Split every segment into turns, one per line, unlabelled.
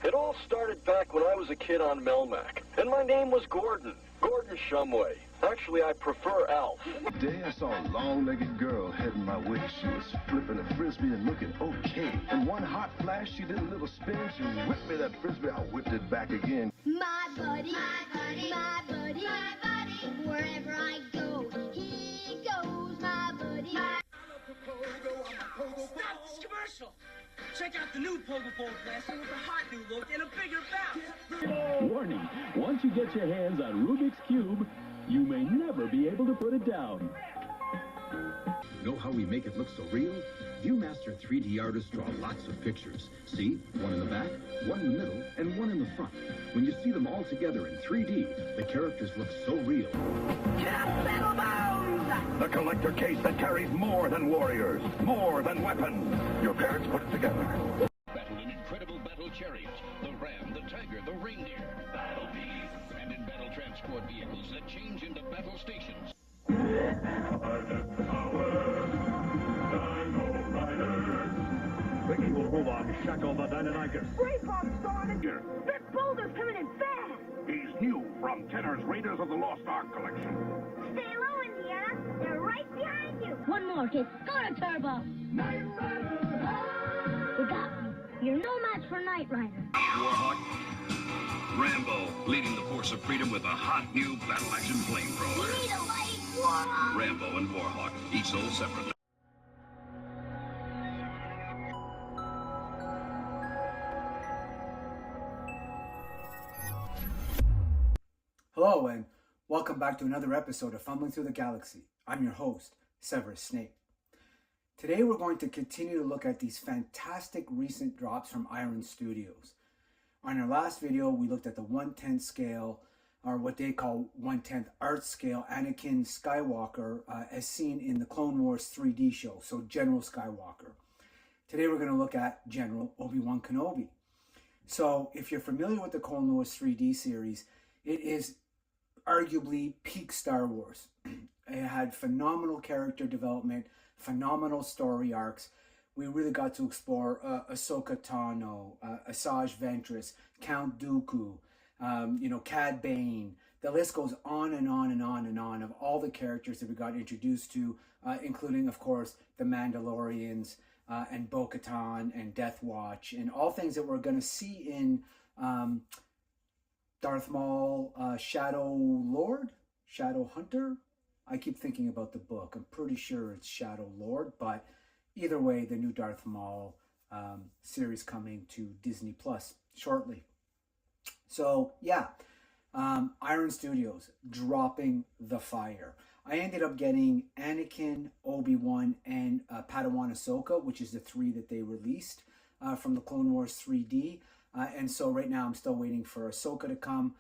It all started back when I was a kid on Melmac, and my name was Gordon Shumway. Actually, I prefer Alf.
Today I saw a long-legged girl heading my way. She was flipping a frisbee and looking okay. In one hot flash, she did a little spin. She whipped me that frisbee. I whipped it back again.
My buddy, my buddy, my buddy, my buddy. Wherever I go, he goes, my buddy.
Stop this commercial! Check out the new Pogo Bowl blaster with a hot new look and a bigger bounce.
Warning, once you get your hands on Rubik's Cube, you may never be able to put it down.
Know how we make it look so real? ViewMaster 3D artists draw lots of pictures. See? One in the back, one in the middle, and one in the front. When you see them all together in 3D, the characters look so real.
The collector case that carries more than warriors, more than weapons. Your parents put it together.
Battle in incredible battle chariots, the ram, the tiger, the reindeer. Battle beasts. And in battle transport vehicles that change into battle stations.
The evil robot Shackle the Dynamiker.
Great Bob Storm! That boulder's coming in fast!
He's new from Tenner's Raiders of the Lost Ark collection.
Stay low, Indiana. They're right behind you. One more, kid. Go to Turbo.
Night Rider!
You got me. You're no match for Knight Rider.
Warhawk. Rambo, leading the force of freedom with a hot new battle-action
You
flamethrower.
need a light, Warhawk.
Rambo and Warhawk, each sold separately.
Hello and welcome back to another episode of Fumbling Through the Galaxy. I'm your host, Severus Snape. Today we're going to continue to look at these fantastic recent drops from Iron Studios. On our last video, we looked at the 1/10 scale, or what they call 1/10 art scale, Anakin Skywalker as seen in the Clone Wars 3D show, so General Skywalker. Today we're going to look at General Obi-Wan Kenobi. So if you're familiar with the Clone Wars 3D series, it is arguably peak Star Wars. It had phenomenal character development, phenomenal story arcs. We really got to explore Ahsoka Tano, Asajj Ventress, Count Dooku, Cad Bane. The list goes on and on and on and on of all the characters that we got introduced to, including, of course, the Mandalorians and Bo-Katan and Death Watch, and all things that we're going to see in Darth Maul, Shadow Lord, Shadow Hunter. I keep thinking about the book. I'm pretty sure it's Shadow Lord, but either way, the new Darth Maul series coming to Disney Plus shortly. So yeah, Iron Studios dropping the fire. I ended up getting Anakin, Obi-Wan, and Padawan Ahsoka, which is the 3 that they released from the Clone Wars 3D. And so right now I'm still waiting for Ahsoka to come,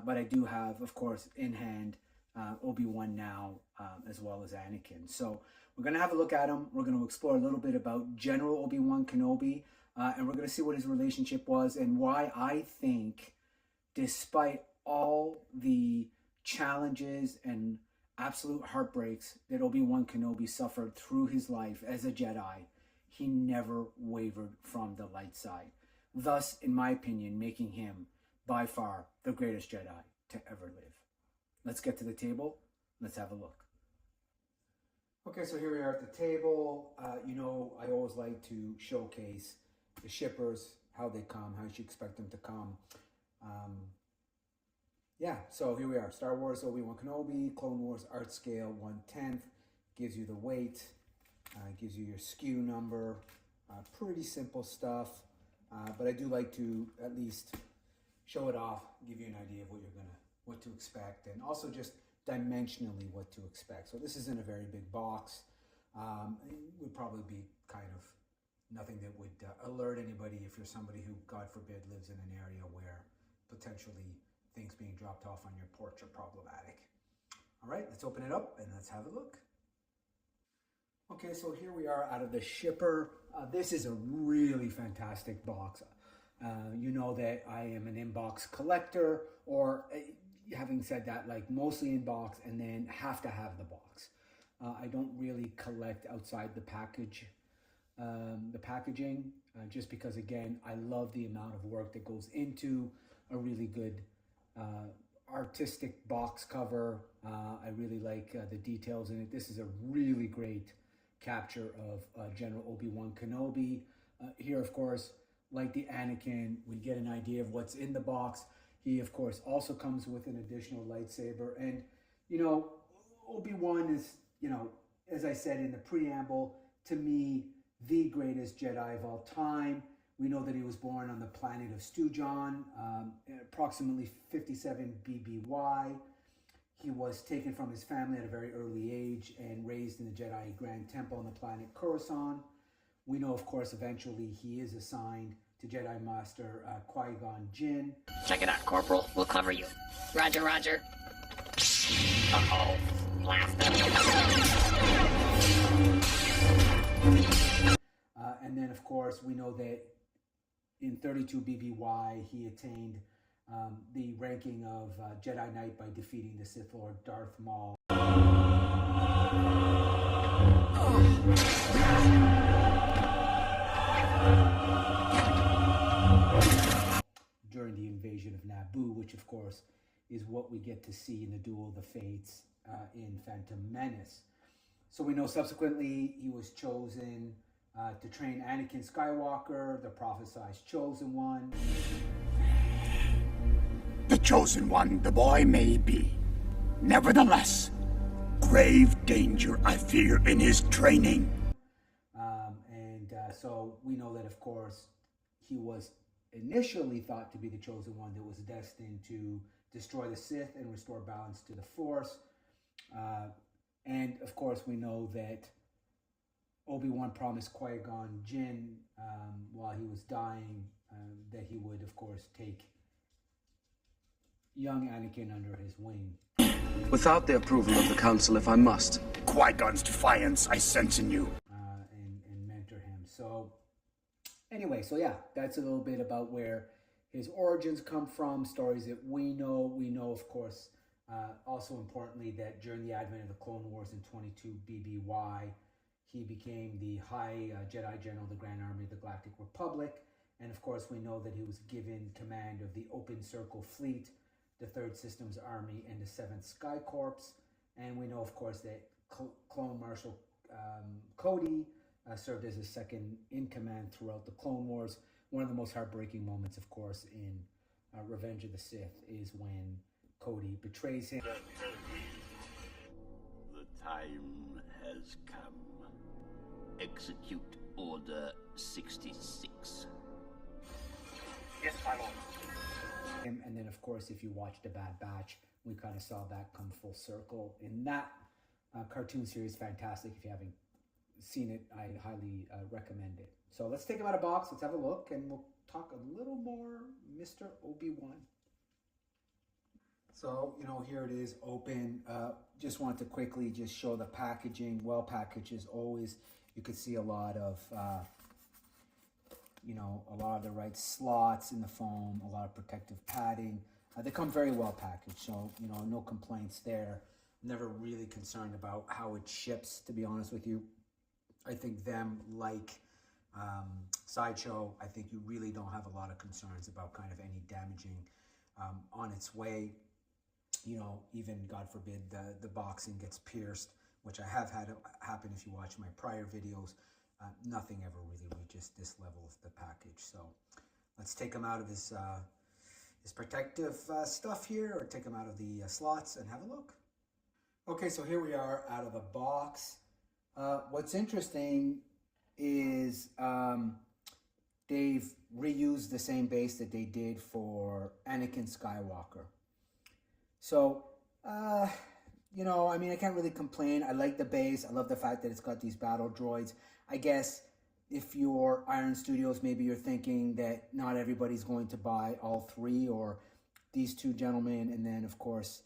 but I do have, of course, in hand Obi-Wan now, as well as Anakin. So we're going to have a look at him. We're going to explore a little bit about General Obi-Wan Kenobi, and we're going to see what his relationship was and why I think, despite all the challenges and absolute heartbreaks that Obi-Wan Kenobi suffered through his life as a Jedi, he never wavered from the light side. Thus, in my opinion, making him by far the greatest Jedi to ever live. Let's get to the table. Let's have a look. Okay, so here we are at the table. I always like to showcase the shippers, how they come, how you should expect them to come. So here we are. Star Wars Obi-Wan Kenobi, Clone Wars art scale 1/10. Gives you the weight, gives you your SKU number. Pretty simple stuff. But I do like to at least show it off, give you an idea of what to expect, and also just dimensionally what to expect. So this isn't a very big box. It would probably be kind of nothing that would alert anybody if you're somebody who, God forbid, lives in an area where potentially things being dropped off on your porch are problematic. All right, let's open it up and let's have a look. Okay, so here we are out of the shipper. This is a really fantastic box. You know that I am an inbox collector, or having said that, like mostly inbox and then have to have the box. I don't really collect outside the package the packaging, just because, again, I love the amount of work that goes into a really good artistic box cover. I really like the details in it. This is a really great capture of General Obi-Wan Kenobi. Here, of course, like the Anakin, we get an idea of what's in the box. He, of course, also comes with an additional lightsaber. And, you know, Obi-Wan is, you know, as I said in the preamble, to me, the greatest Jedi of all time. We know that he was born on the planet of Stujon, approximately 57 BBY. He was taken from his family at a very early age and raised in the Jedi Grand Temple on the planet Coruscant. We know, of course, eventually he is assigned to Jedi Master Qui-Gon Jinn.
Check it out, Corporal. We'll cover you. Roger, roger. Uh-oh. Blaster.
And then, of course, we know that in 32 BBY, he attained the ranking of Jedi Knight by defeating the Sith Lord Darth Maul. During the invasion of Naboo, which, of course, is what we get to see in the Duel of the Fates in Phantom Menace. So we know subsequently he was chosen to train Anakin Skywalker, the prophesized Chosen One.
The Chosen One the boy may be. Nevertheless, grave danger I fear in his training.
So we know that, of course, he was initially thought to be the Chosen One that was destined to destroy the Sith and restore balance to the Force. And, of course, we know that Obi-Wan promised Qui-Gon Jinn while he was dying that he would, of course, take young Anakin under his wing.
Without the approval of the Council, if I must.
Qui-Gon's defiance I sense in you.
And mentor him. So, anyway, so yeah, that's a little bit about where his origins come from, stories that we know. We know, of course, also importantly, that during the advent of the Clone Wars in 22 BBY, he became the High Jedi General of the Grand Army of the Galactic Republic. And of course, we know that he was given command of the Open Circle Fleet, the 3rd Systems Army, and the 7th Sky Corps. And we know, of course, that Clone Marshal Cody served as his second in command throughout the Clone Wars. One of the most heartbreaking moments, of course, in Revenge of the Sith is when Cody betrays him.
The time has come. Execute Order 66.
Yes, my lord.
And then, of course, if you watched The Bad Batch, we kind of saw that come full circle in that cartoon series. Fantastic. If you haven't seen it, I highly recommend it. So let's take him out of box. Let's have a look, and we'll talk a little more Mr. Obi-Wan. So, you know, here it is, open. Just wanted to quickly just show the packaging. Well packaged as always. You could see a lot of, you know, a lot of the right slots in the foam, a lot of protective padding. They come very well packaged, so, you know, no complaints there. Never really concerned about how it ships, to be honest with you. I think them, like Sideshow, I think you really don't have a lot of concerns about kind of any damaging on its way. You know, even, God forbid, the boxing gets pierced, which I have had happen if you watch my prior videos. Nothing ever really reaches this level of the package. So let's take him out of his protective stuff here, or take him out of the slots and have a look. Okay, so here we are out of the box. What's interesting is they've reused the same base that they did for Anakin Skywalker. So, you know, I mean, I can't really complain. I like the base. I love the fact that it's got these battle droids. I guess if you're Iron Studios, maybe you're thinking that not everybody's going to buy all three, or these two gentlemen, and then, of course,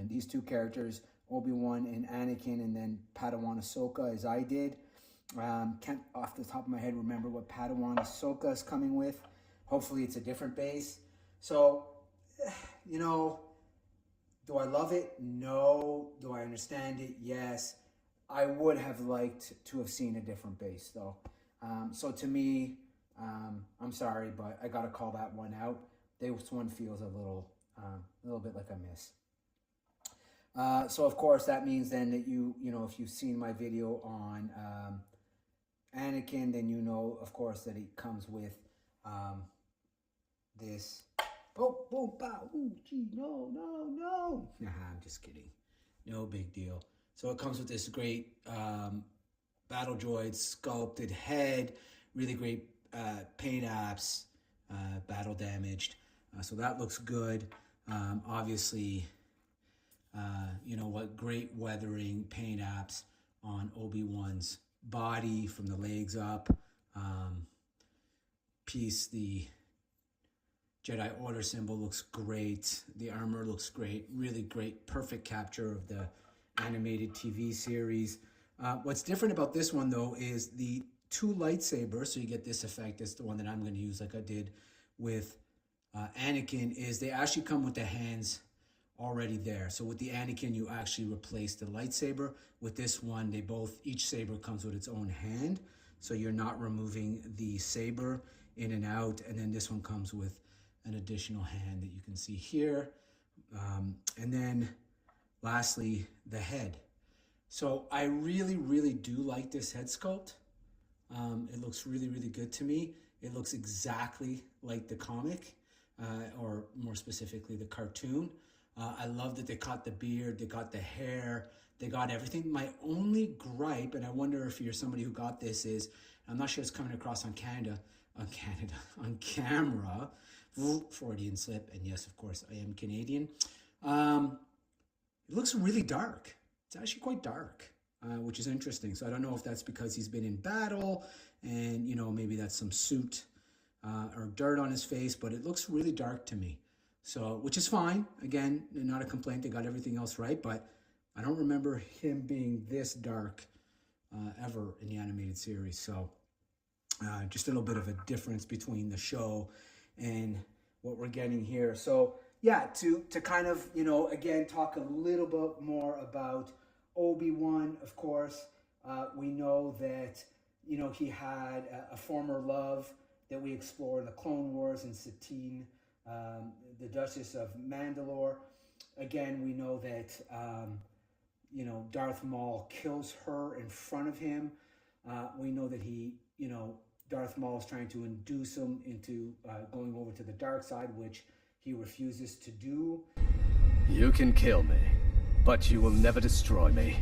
these two characters, Obi-Wan and Anakin, and then Padawan Ahsoka, as I did. Can't off the top of my head remember what Padawan Ahsoka is coming with. Hopefully it's a different base. So, you know, do I love it? No. Do I understand it? Yes. I would have liked to have seen a different base, though. So to me, I'm sorry, but I got to call that one out. This one feels a little bit like a miss. So of course that means then that you know, if you've seen my video on Anakin, then you know, of course, that it comes with this. Oh, boom, bow, ooh, gee, no. Nah, I'm just kidding. No big deal. So it comes with this great battle droid sculpted head, really great paint apps, battle damaged. So that looks good. Obviously, you know what, great weathering paint apps on Obi-Wan's body from the legs up. The Jedi Order symbol looks great. The armor looks great. Really great, perfect capture of the animated TV series. What's different about this one, though, is the two lightsabers. So you get this effect. It's the one that I'm going to use like I did with Anakin, is they actually come with the hands already there. So with the Anakin, you actually replace the lightsaber. With this one, each saber comes with its own hand. So you're not removing the saber in and out. And then this one comes with an additional hand that you can see here. And then lastly, the head. So I really do like this head sculpt. It looks really good to me. It looks exactly like the comic, or more specifically, the cartoon. I love that they got the beard, they got the hair, they got everything. My only gripe, and I wonder if you're somebody who got this, is, I'm not sure it's coming across on camera, Freudian slip, and yes, of course, I am Canadian. It looks really dark. It's actually quite dark, which is interesting. So I don't know if that's because he's been in battle, and, you know, maybe that's some soot or dirt on his face, but it looks really dark to me. So, which is fine. Again, not a complaint. They got everything else right, but I don't remember him being this dark ever in the animated series. So just a little bit of a difference between the show and what we're getting here. So yeah, to kind of, you know, again, talk a little bit more about Obi-Wan, of course. We know that, you know, he had a former love that we explore in the Clone Wars and Satine, the Duchess of Mandalore. Again, we know that, you know, Darth Maul kills her in front of him. We know that he, you know, Darth Maul is trying to induce him into going over to the dark side, which he refuses to do.
You can kill me, but you will never destroy me.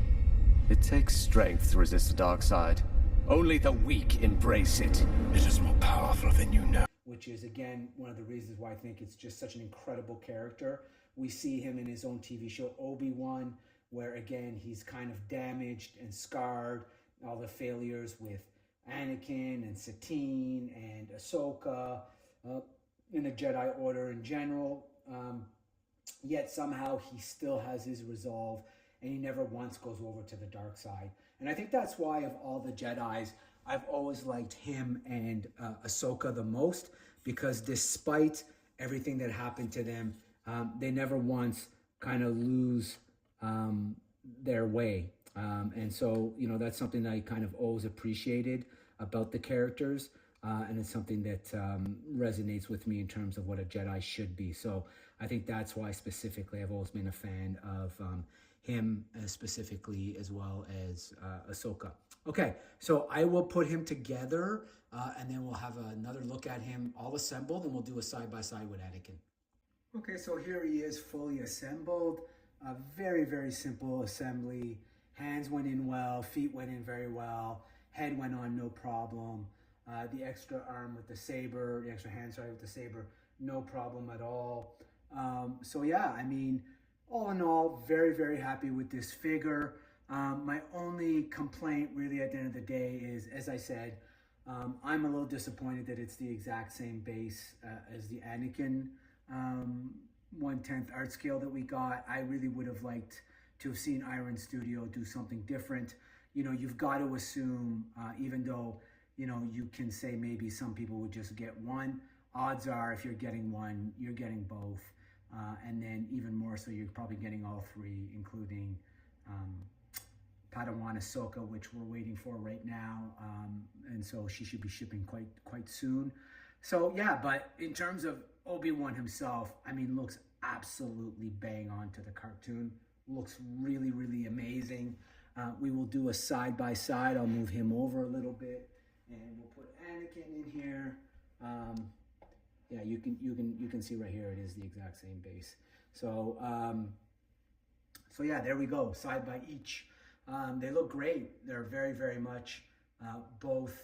It takes strength to resist the dark side. Only the weak embrace it. It is more powerful than you know.
Which is, again, one of the reasons why I think it's just such an incredible character. We see him in his own TV show, Obi-Wan, where, again, he's kind of damaged and scarred. All the failures with Anakin and Satine and Ahsoka, in the Jedi Order in general. Yet somehow he still has his resolve, and he never once goes over to the dark side. And I think that's why, of all the Jedis, I've always liked him and Ahsoka the most, because despite everything that happened to them, they never once kind of lose their way. And so, you know, that's something that I kind of always appreciated about the characters. And it's something that resonates with me in terms of what a Jedi should be. So I think that's why specifically I've always been a fan of him specifically, as well as Ahsoka. Okay, so I will put him together and then we'll have another look at him all assembled, and we'll do a side-by-side with Anakin. Okay, so here he is fully assembled. A very simple assembly. Hands went in well, feet went in very well, head went on no problem. The extra arm with the saber, the extra hand, sorry, with the saber, no problem at all. So yeah, I mean, all in all, very happy with this figure. My only complaint really at the end of the day is, as I said, I'm a little disappointed that it's the exact same base as the Anakin 1/10 art scale that we got. I really would have liked to have seen Iron Studio do something different. You know, you've got to assume, even though, you know, you can say maybe some people would just get one, odds are if you're getting one, you're getting both. And then even more so, you're probably getting all three, including Padawan Ahsoka, which we're waiting for right now, and so she should be shipping quite soon. So yeah, but in terms of Obi-Wan himself, I mean, looks absolutely bang on to the cartoon. Looks really, really amazing. We will do a side-by-side. I'll move him over a little bit, and we'll put Anakin in here. Yeah, you can see right here, it is the exact same base. So, so yeah, there we go, side by each. They look great. They're very, very much both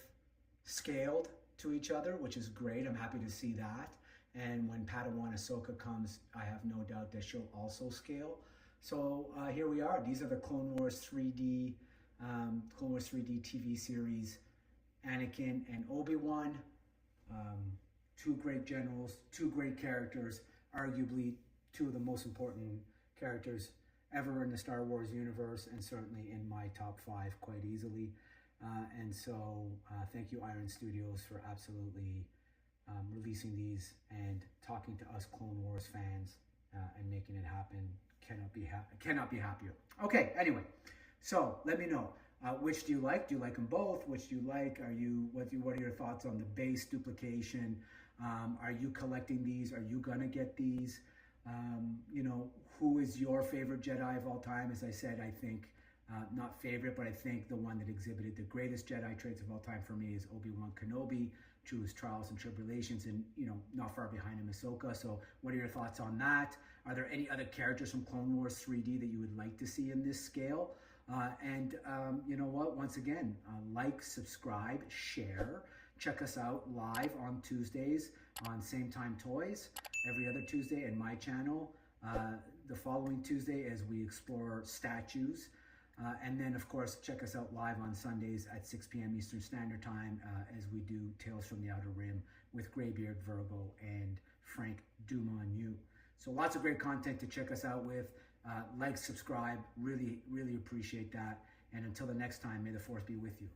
scaled to each other, which is great. I'm happy to see that. And when Padawan Ahsoka comes, I have no doubt that she'll also scale. So here we are. These are the Clone Wars 3D TV series, Anakin and Obi-Wan. Two great generals, two great characters, arguably two of the most important characters ever in the Star Wars universe, and certainly in my top 5 quite easily. And so thank you, Iron Studios, for absolutely releasing these and talking to us Clone Wars fans and making it happen. Cannot be happier. Okay, anyway, so let me know. Which do you like? Do you like them both? Which do you like? What are your thoughts on the base duplication? Are you collecting these? Are you gonna get these? You know, who is your favorite Jedi of all time? As I said, I think, not favorite, but I think the one that exhibited the greatest Jedi traits of all time for me is Obi-Wan Kenobi, through his trials and tribulations, and, you know, not far behind him, Ahsoka. So what are your thoughts on that? Are there any other characters from Clone Wars 3D that you would like to see in this scale? And you know what? Once again, like, subscribe, share. Check us out live on Tuesdays on Same Time Toys, every other Tuesday, and my channel. The following Tuesday as we explore statues. And then, of course, check us out live on Sundays at 6 p.m. Eastern Standard Time as we do Tales from the Outer Rim with Graybeard Virgo and Frank Dumont. So lots of great content to check us out with. Like, subscribe, really, really appreciate that. And until the next time, may the Force be with you.